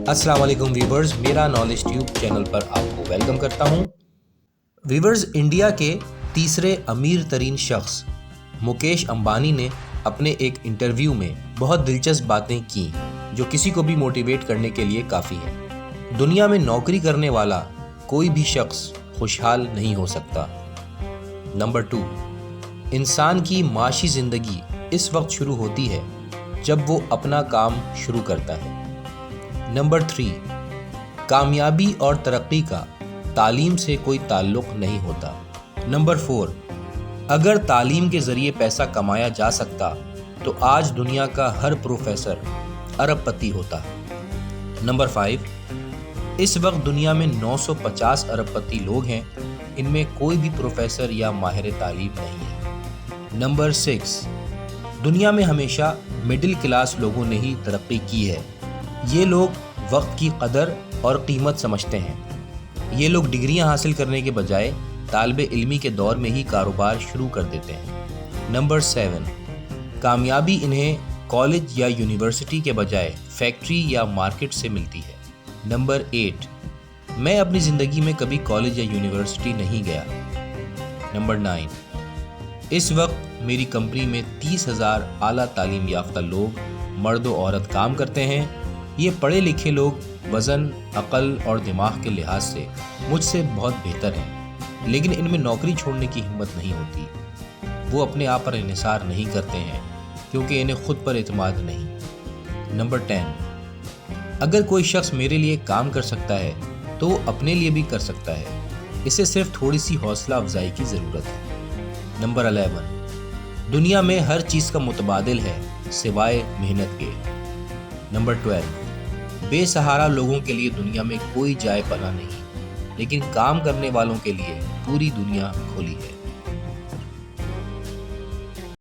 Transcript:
السلام علیکم ویورز، میرا نالج ٹیوب چینل پر آپ کو ویلکم کرتا ہوں۔ ویورز، انڈیا کے تیسرے امیر ترین شخص مکیش امبانی نے اپنے ایک انٹرویو میں بہت دلچسپ باتیں کی جو کسی کو بھی موٹیویٹ کرنے کے لیے کافی ہے۔ دنیا میں نوکری کرنے والا کوئی بھی شخص خوشحال نہیں ہو سکتا۔ نمبر 2، انسان کی معاشی زندگی اس وقت شروع ہوتی ہے جب وہ اپنا کام شروع کرتا ہے۔ نمبر 3، کامیابی اور ترقی کا تعلیم سے کوئی تعلق نہیں ہوتا۔ نمبر 4، اگر تعلیم کے ذریعے پیسہ کمایا جا سکتا تو آج دنیا کا ہر پروفیسر ارب پتی ہوتا۔ نمبر 5، اس وقت دنیا میں 950 ارب پتی لوگ ہیں، ان میں کوئی بھی پروفیسر یا ماہر تعلیم نہیں ہے۔ نمبر 6، دنیا میں ہمیشہ مڈل کلاس لوگوں نے ہی ترقی کی ہے۔ یہ لوگ وقت کی قدر اور قیمت سمجھتے ہیں۔ یہ لوگ ڈگریاں حاصل کرنے کے بجائے طالب علمی کے دور میں ہی کاروبار شروع کر دیتے ہیں۔ نمبر 7، کامیابی انہیں کالج یا یونیورسٹی کے بجائے فیکٹری یا مارکیٹ سے ملتی ہے۔ نمبر 8، میں اپنی زندگی میں کبھی کالج یا یونیورسٹی نہیں گیا۔ نمبر 9، اس وقت میری کمپنی میں 30,000 اعلیٰ تعلیم یافتہ لوگ مرد و عورت کام کرتے ہیں۔ یہ پڑھے لکھے لوگ وزن، عقل اور دماغ کے لحاظ سے مجھ سے بہت بہتر ہیں، لیکن ان میں نوکری چھوڑنے کی ہمت نہیں ہوتی۔ وہ اپنے آپ پر انحصار نہیں کرتے ہیں کیونکہ انہیں خود پر اعتماد نہیں۔ نمبر 10، اگر کوئی شخص میرے لیے کام کر سکتا ہے تو وہ اپنے لیے بھی کر سکتا ہے، اسے صرف تھوڑی سی حوصلہ افزائی کی ضرورت ہے۔ نمبر 11، دنیا میں ہر چیز کا متبادل ہے سوائے محنت کے۔ نمبر 12، بے سہارا لوگوں کے لیے دنیا میں کوئی جائے پناہ نہیں، لیکن کام کرنے والوں کے لیے پوری دنیا کھلی ہے۔